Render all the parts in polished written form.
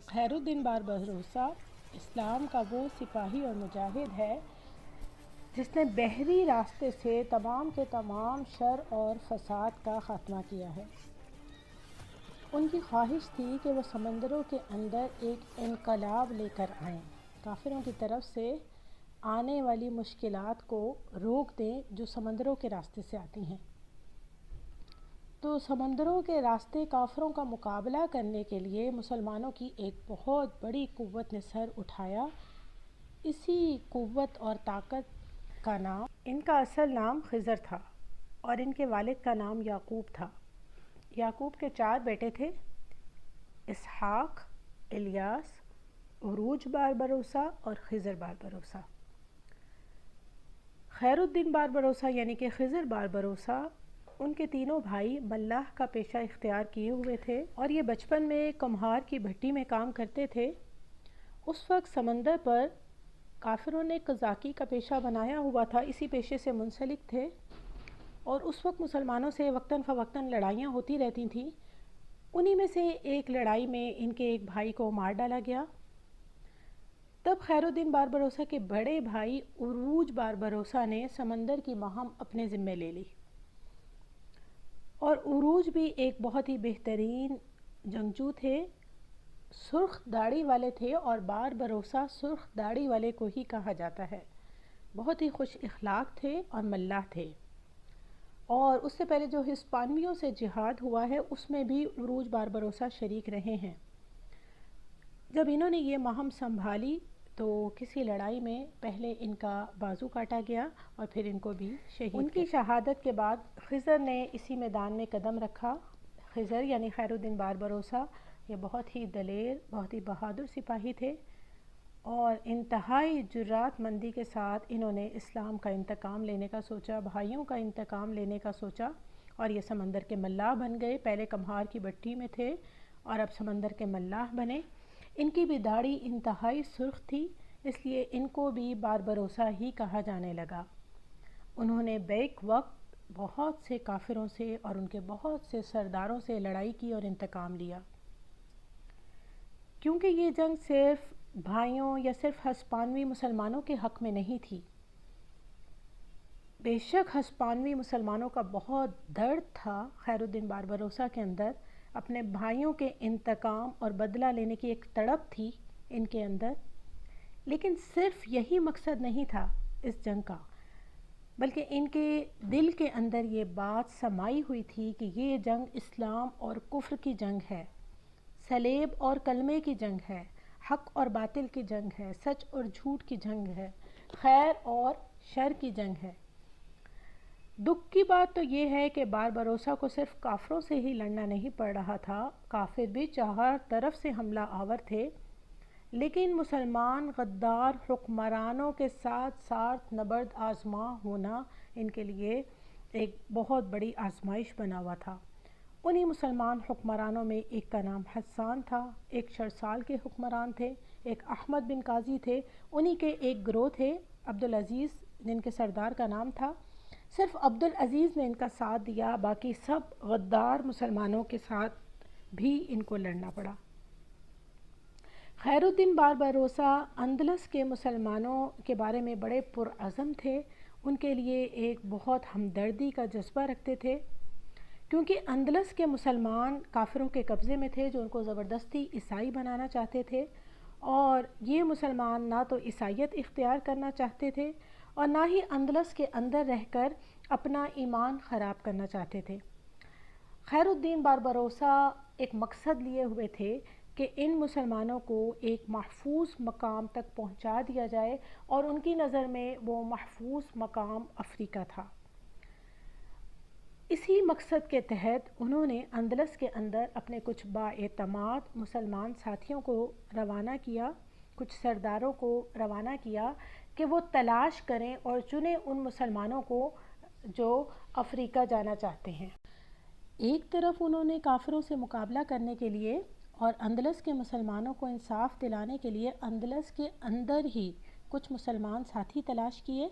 خیر الدین باربروسا اسلام کا وہ سپاہی اور مجاہد ہے جس نے بحری راستے سے تمام کے تمام شر اور فساد کا خاتمہ کیا ہے۔ ان کی خواہش تھی کہ وہ سمندروں کے اندر ایک انقلاب لے کر آئیں، کافروں کی طرف سے آنے والی مشکلات کو روک دیں جو سمندروں کے راستے سے آتی ہیں۔ تو سمندروں کے راستے کافروں کا مقابلہ کرنے کے لیے مسلمانوں کی ایک بہت بڑی قوت نے سر اٹھایا۔ اسی قوت اور طاقت کا نام، ان کا اصل نام خضر تھا اور ان کے والد کا نام یعقوب تھا۔ یعقوب کے 4 بیٹے تھے: اسحاق، الیاس، عروج باربروسا اور خضر باربروسا۔ خیر الدین باربروسا یعنی کہ خضر باربروسا، ان کے تینوں بھائی ملاح کا پیشہ اختیار کیے ہوئے تھے اور یہ بچپن میں کمہار کی بھٹی میں کام کرتے تھے۔ اس وقت سمندر پر کافروں نے قزاقی کا پیشہ بنایا ہوا تھا، اسی پیشے سے منسلک تھے اور اس وقت مسلمانوں سے وقتاً فوقتاً لڑائیاں ہوتی رہتی تھیں۔ انہی میں سے ایک لڑائی میں ان کے ایک بھائی کو مار ڈالا گیا۔ تب خیر الدین باربروسا کے بڑے بھائی عروج باربروسا نے سمندر کی مہم اپنے ذمے لے لی، اور عروج بھی ایک بہت ہی بہترین جنگجو تھے، سرخ داڑھی والے تھے، اور باربروسا سرخ داڑھی والے کو ہی کہا جاتا ہے۔ بہت ہی خوش اخلاق تھے اور ملاح تھے، اور اس سے پہلے جو ہسپانویوں سے جہاد ہوا ہے اس میں بھی عروج باربروسا شریک رہے ہیں۔ جب انہوں نے یہ مہم سنبھالی تو کسی لڑائی میں پہلے ان کا بازو کاٹا گیا اور پھر ان کو بھی شہید کیا۔ ان کی شہادت کے بعد خضر نے اسی میدان میں قدم رکھا۔ خضر یعنی خیر الدین باربروسا یہ بہت ہی دلیر، بہت ہی بہادر سپاہی تھے، اور انتہائی جرات مندی کے ساتھ انہوں نے اسلام کا انتقام لینے کا سوچا، بھائیوں کا انتقام لینے کا سوچا، اور یہ سمندر کے ملاح بن گئے۔ پہلے کمہار کی بٹی میں تھے اور اب سمندر کے ملاح بنے۔ ان کی بھی داڑھی انتہائی سرخ تھی، اس لیے ان کو بھی باربروسا ہی کہا جانے لگا۔ انہوں نے بیک وقت بہت سے کافروں سے اور ان کے بہت سے سرداروں سے لڑائی کی اور انتقام لیا، کیونکہ یہ جنگ صرف بھائیوں یا صرف ہسپانوی مسلمانوں کے حق میں نہیں تھی۔ بے شک ہسپانوی مسلمانوں کا بہت درد تھا خیر الدین باربروسا کے اندر، اپنے بھائیوں کے انتقام اور بدلہ لینے کی ایک تڑپ تھی ان کے اندر، لیکن صرف یہی مقصد نہیں تھا اس جنگ کا، بلکہ ان کے دل کے اندر یہ بات سمائی ہوئی تھی کہ یہ جنگ اسلام اور کفر کی جنگ ہے، صلیب اور کلمے کی جنگ ہے، حق اور باطل کی جنگ ہے، سچ اور جھوٹ کی جنگ ہے، خیر اور شر کی جنگ ہے۔ دکھ کی بات تو یہ ہے کہ باربروسا کو صرف کافروں سے ہی لڑنا نہیں پڑ رہا تھا، کافر بھی چار طرف سے حملہ آور تھے، لیکن مسلمان غدار حکمرانوں کے ساتھ ساتھ نبرد آزما ہونا ان کے لیے ایک بہت بڑی آزمائش بنا ہوا تھا۔ انہی مسلمان حکمرانوں میں ایک کا نام حسان تھا، ایک شرسال کے حکمران تھے، ایک احمد بن قاضی تھے، انہی کے ایک گروہ تھے عبدالعزیز جن کے سردار کا نام تھا۔ صرف عبدالعزیز نے ان کا ساتھ دیا، باقی سب غدار مسلمانوں کے ساتھ بھی ان کو لڑنا پڑا۔ خیر الدین باربروسا اندلس کے مسلمانوں کے بارے میں بڑے پرعزم تھے، ان کے لیے ایک بہت ہمدردی کا جذبہ رکھتے تھے، کیونکہ اندلس کے مسلمان کافروں کے قبضے میں تھے جو ان کو زبردستی عیسائی بنانا چاہتے تھے، اور یہ مسلمان نہ تو عیسائیت اختیار کرنا چاہتے تھے اور نہ ہی اندلس کے اندر رہ کر اپنا ایمان خراب کرنا چاہتے تھے۔ خیر الدین باربروسا ایک مقصد لیے ہوئے تھے کہ ان مسلمانوں کو ایک محفوظ مقام تک پہنچا دیا جائے، اور ان کی نظر میں وہ محفوظ مقام افریقہ تھا۔ اسی مقصد کے تحت انہوں نے اندلس کے اندر اپنے کچھ بااعتماد مسلمان ساتھیوں کو روانہ کیا، کچھ سرداروں کو روانہ کیا کہ وہ تلاش کریں اور چنیں ان مسلمانوں کو جو افریقہ جانا چاہتے ہیں۔ ایک طرف انہوں نے کافروں سے مقابلہ کرنے کے لیے اور اندلس کے مسلمانوں کو انصاف دلانے کے لیے اندلس کے اندر ہی کچھ مسلمان ساتھی تلاش کیے،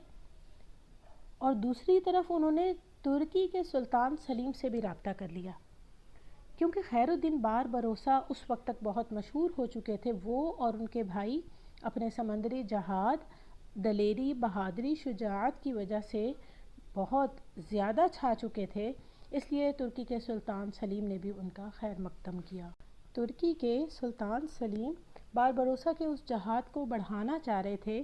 اور دوسری طرف انہوں نے ترکی کے سلطان سلیم سے بھی رابطہ کر لیا کیونکہ خیر الدین باربروسا اس وقت تک بہت مشہور ہو چکے تھے، وہ اور ان کے بھائی اپنے سمندری جہاد، دلیری، بہادری، شجاعت کی وجہ سے بہت زیادہ چھا چکے تھے، اس لیے ترکی کے سلطان سلیم نے بھی ان کا خیر مقدم کیا۔ ترکی کے سلطان سلیم باربروسا کے اس جہاد کو بڑھانا چاہ رہے تھے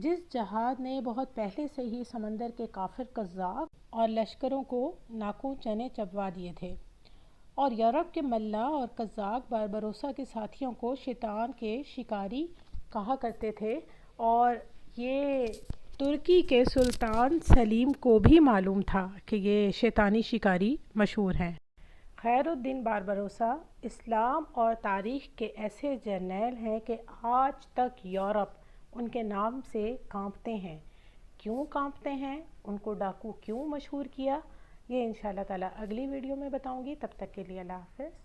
جس جہاد نے بہت پہلے سے ہی سمندر کے کافر قذاق اور لشکروں کو ناکوں چنے چبوا دیے تھے، اور یورپ کے ملاح اور قذاق باربروسا کے ساتھیوں کو شیطان کے شکاری کہا کرتے تھے، اور یہ ترکی کے سلطان سلیم کو بھی معلوم تھا کہ یہ شیطانی شکاری مشہور ہیں۔ خیر الدین باربروسا اسلام اور تاریخ کے ایسے جرنیل ہیں کہ آج تک یورپ ان کے نام سے کانپتے ہیں۔ کیوں کانپتے ہیں؟ ان کو ڈاکو کیوں مشہور کیا؟ یہ انشاءاللہ تعالی اگلی ویڈیو میں بتاؤں گی۔ تب تک کے لیے اللہ حافظ۔